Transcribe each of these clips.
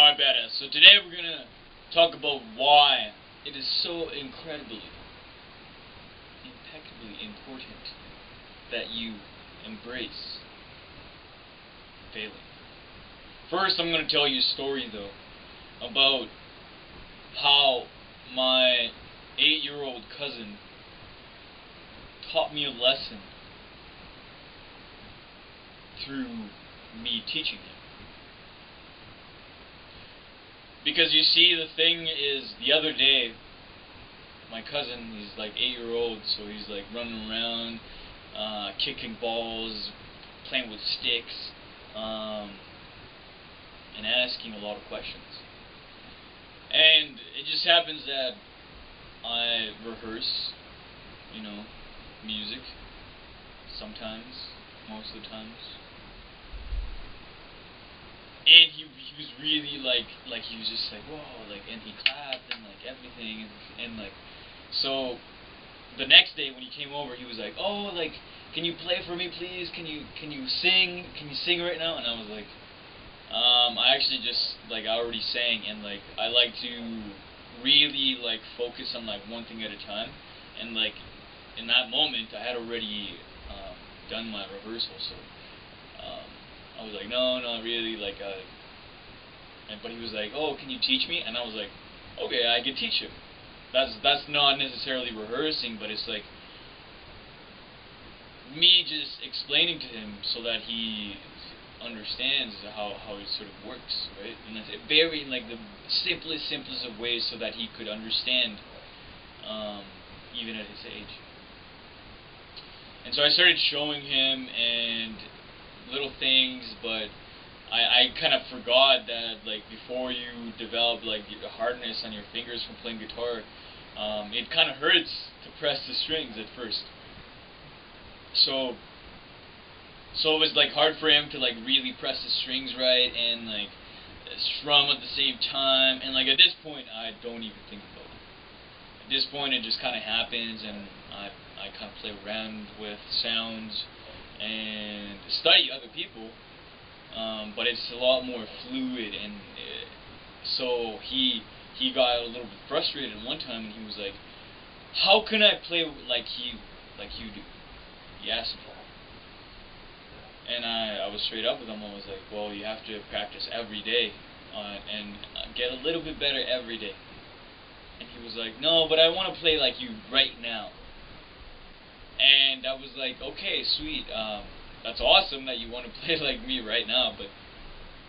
Alright, badass. So today we're gonna talk about why it is so impeccably important that you embrace failing. First, I'm gonna tell you a story though about how my 8-year-old cousin taught me a lesson through me teaching him. Because you see, the thing is, the other day, my cousin, he's like 8-year-old, so he's like running around, kicking balls, playing with sticks, and asking a lot of questions. And it just happens that I rehearse, music, sometimes, most of the times. And he was really like he was just like, whoa, like, and he clapped and like everything, and like, so the next day when he came over, he was like, oh, like, can you play for me, please? Can you sing? Can you sing right now? And I was like, I actually just, like, I already sang, and like I like to really like focus on like one thing at a time, and like in that moment I had already done my rehearsal, so I was like, no, not really, like, but he was like, oh, can you teach me? And I was like, okay, I can teach him. That's not necessarily rehearsing, but it's like me just explaining to him so that he understands how it sort of works, right? And it's very, like, the simplest of ways so that he could understand, even at his age. And so I started showing him and little things, but I kind of forgot that, like, before you develop like the hardness on your fingers from playing guitar, it kind of hurts to press the strings at first. So it was like hard for him to like really press the strings right and like strum at the same time. And like at this point, I don't even think about it. At this point, it just kind of happens, and I kind of play around with sounds and study other people, but it's a lot more fluid, and so he got a little bit frustrated one time, and he was like, how can I play like you do? He asked me. And I was straight up with him. I was like, well, you have to practice every day and get a little bit better every day. And he was like, no, but I want to play like you right now. And I was like, okay, sweet, that's awesome that you want to play like me right now, but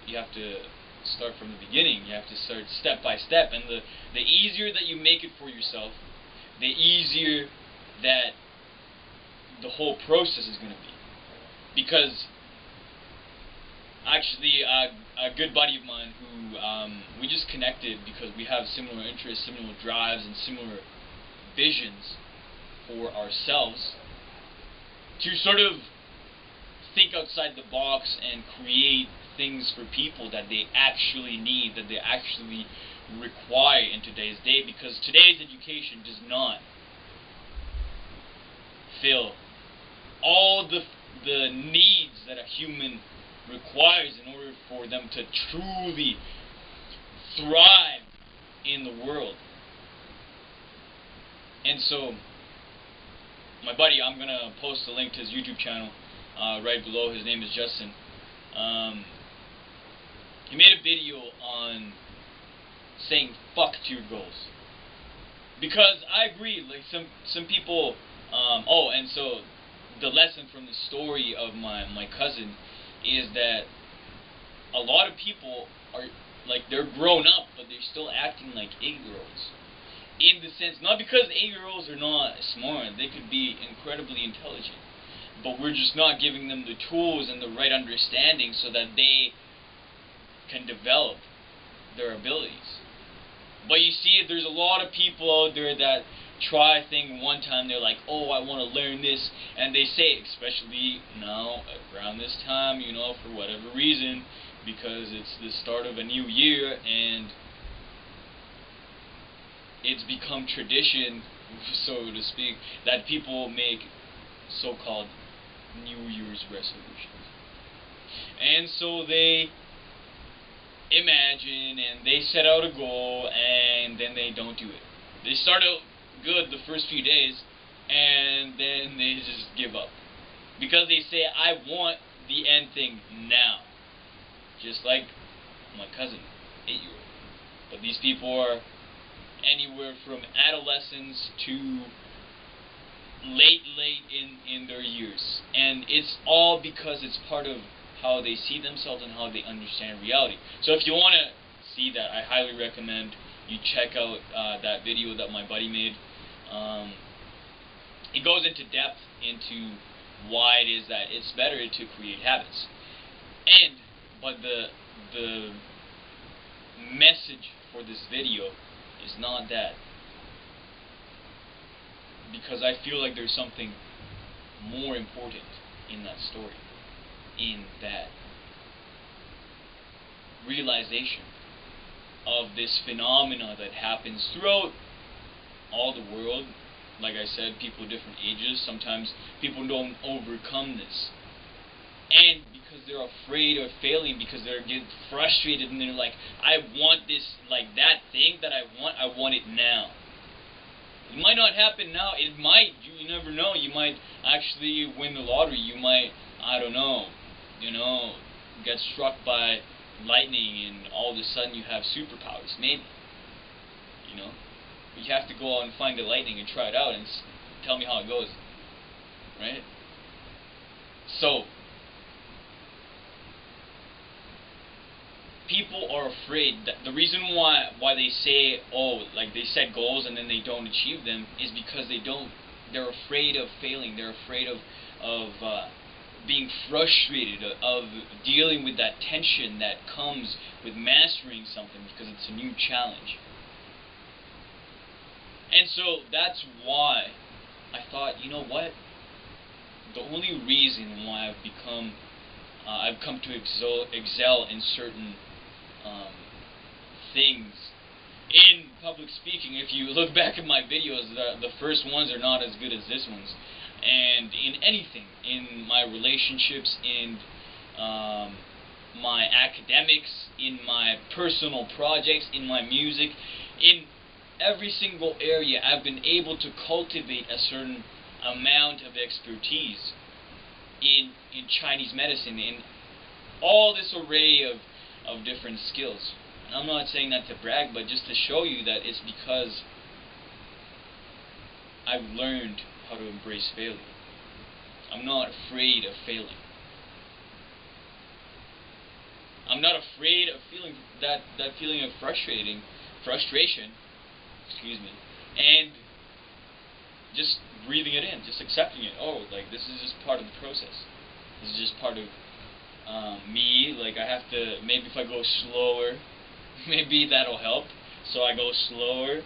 you have to start from the beginning. You have to start step by step, and the easier that you make it for yourself, the easier that the whole process is going to be. Because actually, a good buddy of mine who we just connected because we have similar interests, similar drives, and similar visions for ourselves, to sort of think outside the box and create things for people that they actually need, that they actually require in today's day, because today's education does not fill all the needs that a human requires in order for them to truly thrive in the world. And so my buddy, I'm going to post a link to his YouTube channel right below. His name is Justin. He made a video on saying fuck to your goals. Because I agree, like some people, oh, and so the lesson from the story of my cousin is that a lot of people are, like, they're grown up, but they're still acting like 8-year-olds. In the sense, not because 8-year-olds are not smart, they could be incredibly intelligent, but we're just not giving them the tools and the right understanding so that they can develop their abilities. But you see, there's a lot of people out there that try a thing one time, they're like, oh, I want to learn this, and they say, especially now, around this time, for whatever reason, because it's the start of a new year, and it's become tradition, so to speak, that people make so-called New Year's resolutions. And so they imagine and they set out a goal and then they don't do it. They start out good the first few days and then they just give up. Because they say, I want the end thing now. Just like my cousin, 8-year-old. But these people are anywhere from adolescence to late in their years. And it's all because it's part of how they see themselves and how they understand reality. So if you want to see that, I highly recommend you check out that video that my buddy made. It goes into depth into why it is that it's better to create habits. But the message for this video is not that, because I feel like there's something more important in that story, in that realization of this phenomena that happens throughout all the world. Like I said, people of different ages, sometimes people don't overcome this. And because they're afraid of failing, because they're getting frustrated and they're like, I want this, like that thing that I want it now. It might not happen now, it might, you never know, you might actually win the lottery, you might, I don't know, get struck by lightning and all of a sudden you have superpowers, maybe, But you have to go out and find the lightning and try it out and tell me how it goes, right? So, people are afraid. That the reason why they say, like they set goals and then they don't achieve them is because they're afraid of failing. They're afraid of being frustrated, of dealing with that tension that comes with mastering something because it's a new challenge. And so that's why I thought, you know what? The only reason why I've come to excel in certain things in public speaking. If you look back at my videos, the first ones are not as good as this ones. And in anything, in my relationships, in my academics, in my personal projects, in my music, in every single area, I've been able to cultivate a certain amount of expertise in Chinese medicine, in all this array of different skills. And I'm not saying that to brag, but just to show you that it's because I've learned how to embrace failure. I'm not afraid of failing. I'm not afraid of feeling that feeling of frustration, and just breathing it in, just accepting it. Oh, like this is just part of the process. This is just part of me. Like I have to, maybe if I go slower, maybe that'll help. So I go slower,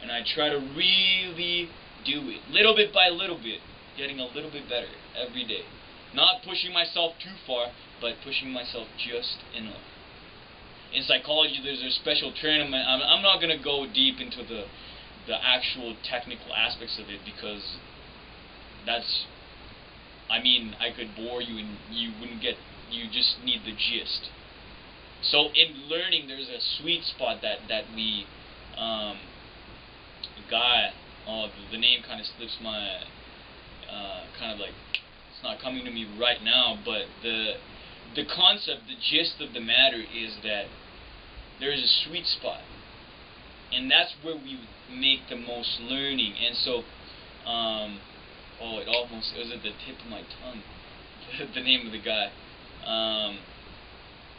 and I try to really do it, little bit by little bit, getting a little bit better every day. Not pushing myself too far, but pushing myself just enough. In psychology, there's a special term. I'm not going to go deep into the actual technical aspects of it, because that's, I could bore you and you wouldn't get, you just need the gist. So in learning, there's a sweet spot that we, the name kind of slips my, kind of like, it's not coming to me right now, but the concept, the gist of the matter is that there is a sweet spot, and that's where we make the most learning. And so, it was at the tip of my tongue, the name of the guy,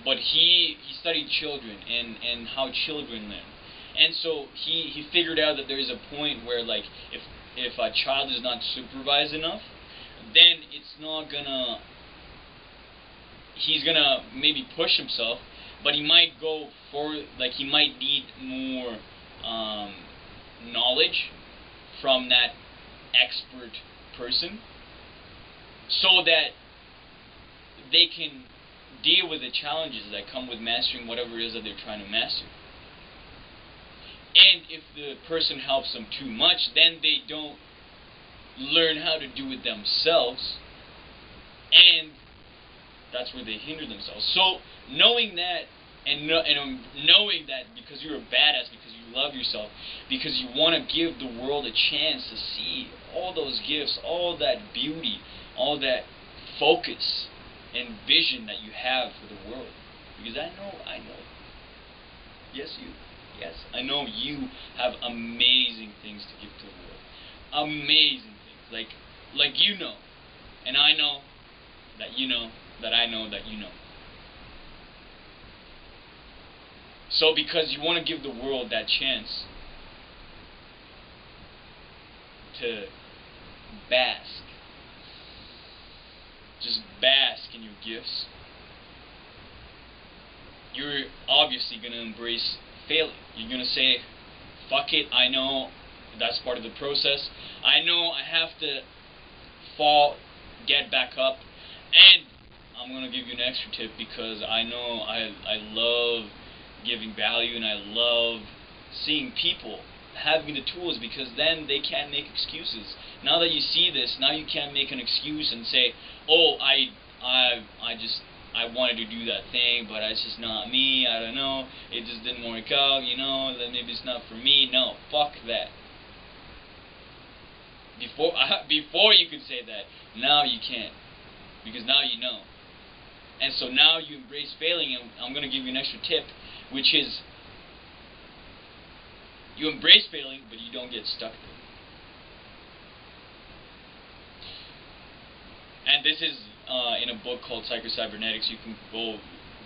but he studied children and how children learn. And so he figured out that there's a point where, like, if a child is not supervised enough, then it's not gonna, he's gonna maybe push himself, but he might go for, like, he might need more knowledge from that expert person so that they can deal with the challenges that come with mastering whatever it is that they're trying to master. And if the person helps them too much, then they don't learn how to do it themselves, and that's where they hinder themselves. So knowing that knowing that because you're a badass, because you love yourself, because you want to give the world a chance to see all those gifts, all that beauty, all that focus and vision that you have for the world. Because I know, yes, I know you have amazing things to give to the world. Amazing things, like you know, and I know that you know, that I know that you know. So because you want to give the world that chance to bask, just bask in your gifts, you're obviously going to embrace failing. You're going to say, fuck it, I know that's part of the process. I know I have to fall, get back up, and I'm going to give you an extra tip because I know I love giving value, and I love seeing people having the tools, because then they can't make excuses. Now that you see this, now you can't make an excuse and say, oh, I wanted to do that thing, but it's just not me, I don't know, it just didn't work out, you know, that maybe it's not for me. No, fuck that. Before you could say that, now you can't, because now you know. And so now you embrace failing, and I'm going to give you an extra tip, which is you embrace failing, but you don't get stuck there. And this is in a book called Psycho-Cybernetics. You can go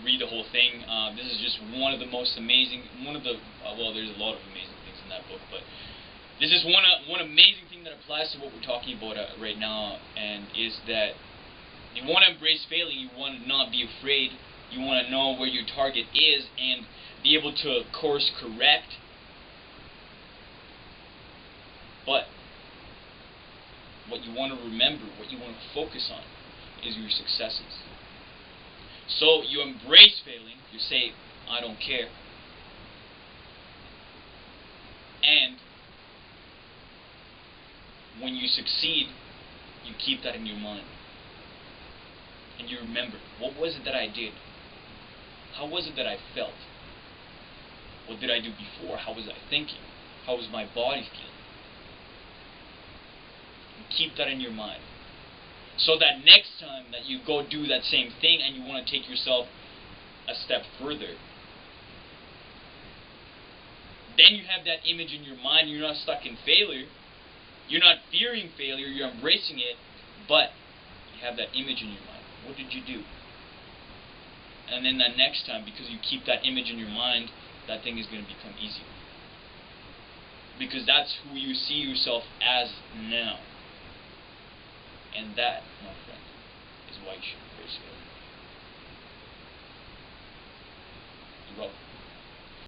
read the whole thing. This is just one of the most amazing, well, there's a lot of amazing things in that book, but this is one amazing thing that applies to what we're talking about right now, and is that you want to embrace failing, you want to not be afraid, you want to know where your target is and be able to course correct. But what you want to remember, what you want to focus on, is your successes. So you embrace failing, you say, I don't care. And when you succeed, you keep that in your mind. And you remember, what was it that I did? How was it that I felt? What did I do before? How was I thinking? How was my body feeling? And keep that in your mind. So that next time that you go do that same thing and you want to take yourself a step further, then you have that image in your mind. You're not stuck in failure. You're not fearing failure. You're embracing it. But you have that image in your mind. What did you do? And then that next time, because you keep that image in your mind, that thing is going to become easier. Because that's who you see yourself as now. And that, my friend, is why you should embrace failure.